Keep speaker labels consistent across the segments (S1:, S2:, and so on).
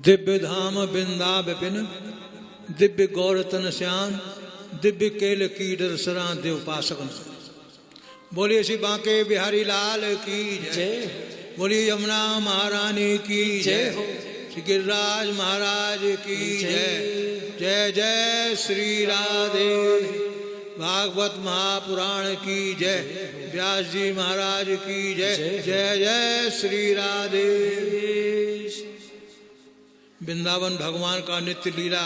S1: दिव्य धाम बिंदा विपिन, दिव्य गौर तन श्याम, दिव्य केल कीडर सरा देव पासक। बोलिए श्री बांके बिहारी लाल की जय, बोलिए यमुना महारानी की जय हो, श्री गिरिराज महाराज की जय। जय जय श्री राधे, भागवत महापुराण की जय, व्यास जी महाराज की जय। जय जय श्री राधे। वृंदावन भगवान का नित्य लीला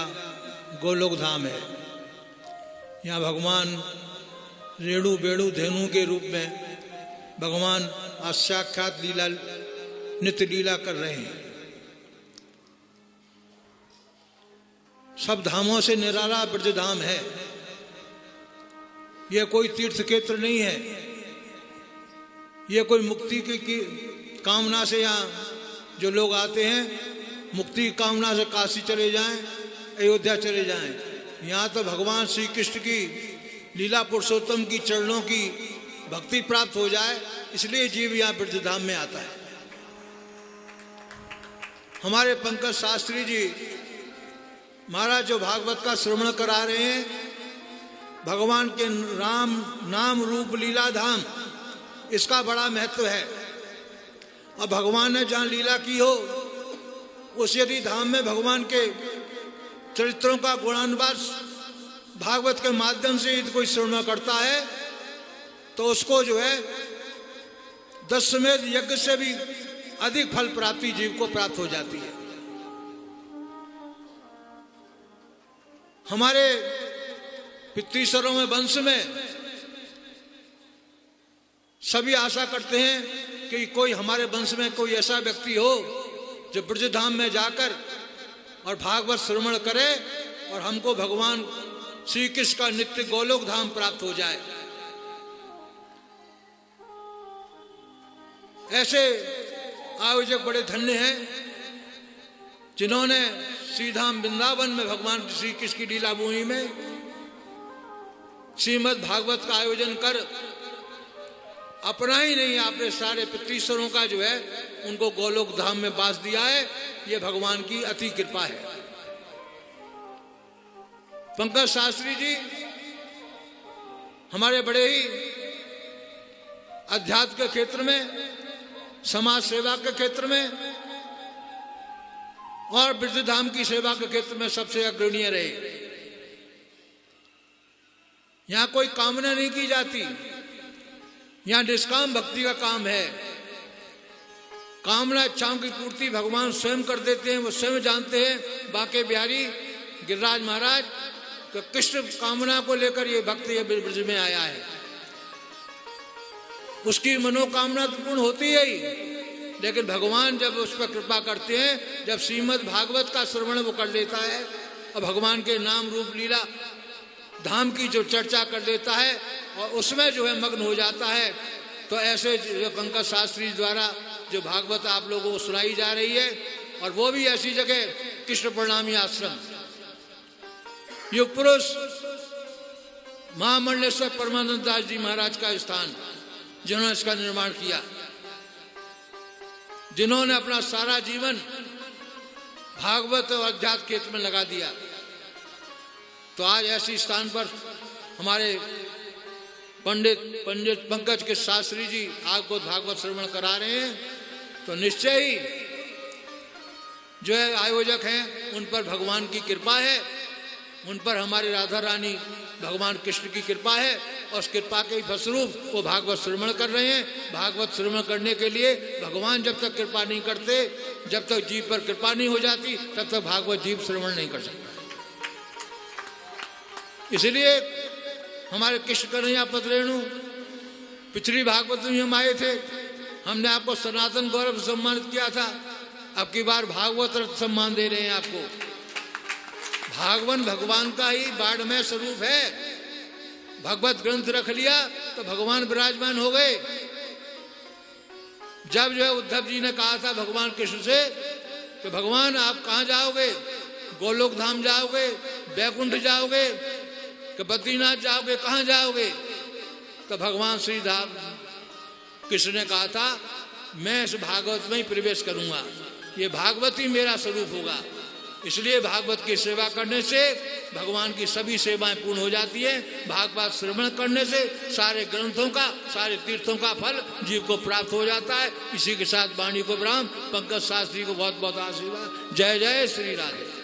S1: गोलोक धाम है। यहाँ भगवान रेणु बेणु धेनु के रूप में भगवान साक्षात लीला नित्य लीला कर रहे हैं। सब धामों से निराला ब्रज धाम है। यह कोई तीर्थ क्षेत्र नहीं है। यह कोई मुक्ति की कामना से यहाँ जो लोग आते हैं, मुक्ति की कामना से काशी चले जाएं, अयोध्या चले जाएं। यहाँ तो भगवान श्री कृष्ण की लीला पुरुषोत्तम की चरणों की भक्ति प्राप्त हो जाए, इसलिए जीव यहाँ ब्रजधाम में आता है। हमारे पंकज शास्त्री जी महाराज जो भागवत का श्रवण करा रहे हैं, भगवान के राम नाम रूप लीला धाम, इसका बड़ा महत्व है। और भगवान ने जहाँ लीला की हो, उस यदि धाम में भगवान के चरित्रों का गुणानुवाद भागवत के माध्यम से यदि कोई श्रवण करता है, तो उसको जो है 10 समेत यज्ञ से भी अधिक फल प्राप्ति जीव को प्राप्त हो जाती है। हमारे पितृसरों में वंश में सभी आशा करते हैं कि कोई हमारे वंश में कोई ऐसा व्यक्ति हो जो ब्रजधाम में जाकर और भागवत श्रवण करे और हमको भगवान श्री कृष्ण का नित्य गोलोक धाम प्राप्त हो जाए। ऐसे आयोजक बड़े धन्य हैं जिन्होंने श्रीधाम वृंदावन में भगवान श्री कृष्ण की लीला भूमि में श्रीमद् भागवत का आयोजन कर अपना ही नहीं, आपने सारे पितृसरों का जो है उनको गोलोक धाम में बास दिया है। ये भगवान की अति कृपा है। पंकज शास्त्री जी हमारे बड़े ही अध्यात्म के क्षेत्र में, समाज सेवा के क्षेत्र में और ब्रजधाम की सेवा के क्षेत्र में सबसे अग्रणीय रहे। यहां कोई कामना नहीं की जाती, यहां निष्काम भक्ति का काम है। कामना इच्छाओं की पूर्ति भगवान स्वयं कर देते हैं। वो स्वयं जानते हैं, बांके बिहारी गिरिराज महाराज तो कृष्ण कामना को लेकर ये भक्त ये ब्रज में आया है। उसकी मनोकामना तो पूर्ण होती है ही, लेकिन भगवान जब उस पर कृपा करते हैं, जब श्रीमद् भागवत का श्रवण वो कर लेता है और भगवान के नाम रूप लीला धाम की जो चर्चा कर लेता है और उसमें जो है मग्न हो जाता है, तो ऐसे जो पंकज शास्त्री द्वारा जो भागवत आप लोगों को सुनाई जा रही है, और वो भी ऐसी जगह कृष्ण प्रणामी आश्रम, युग पुरुष महामंडलेश्वर परमानंद दास जी महाराज का स्थान, जिन्होंने इसका निर्माण किया, जिन्होंने अपना सारा जीवन भागवत और अध्यात्म क्षेत्र में लगा दिया। तो आज ऐसी स्थान पर हमारे पंडित पंकज के शास्त्री जी आपको भागवत श्रवण करा रहे हैं, तो निश्चय ही जो है आयोजक हैं उन पर भगवान की कृपा है, उन पर हमारी राधा रानी भगवान कृष्ण की कृपा है, और उस कृपा के फलस्वरूप वो भागवत श्रवण कर रहे हैं। भागवत श्रवण करने के लिए भगवान जब तक कृपा नहीं करते, जब तक जीव पर कृपा नहीं हो जाती, तब तक भागवत जीव श्रवण नहीं कर सकता। इसलिए हमारे कृष्ण कन्हैया पद रेणु पिछली भागवत में हम आए थे, हमने आपको सनातन गौरव सम्मानित किया था। अब की बार भागवत रत्न सम्मान दे रहे हैं आपको। भागवन भगवान का ही बाढ़मय स्वरूप है। भगवत ग्रंथ रख लिया तो भगवान विराजमान हो गए। जब जो है उद्धव जी ने कहा था भगवान कृष्ण से कि भगवान आप कहाँ जाओगे, गोलोक धाम जाओगे, बैकुंठ जाओगे कि बद्रीनाथ जाओगे, कहाँ जाओगे? तो भगवान श्री कृष्ण ने कहा था मैं इस भागवत में ही प्रवेश करूंगा, ये भागवत ही मेरा स्वरूप होगा। इसलिए भागवत की सेवा करने से भगवान की सभी सेवाएं पूर्ण हो जाती है। भागवत श्रवण करने से सारे ग्रंथों का, सारे तीर्थों का फल जीव को प्राप्त हो जाता है। इसी के साथ वाणी को विराम। पंकज शास्त्री को बहुत बहुत आशीर्वाद। जय जय श्री राधे।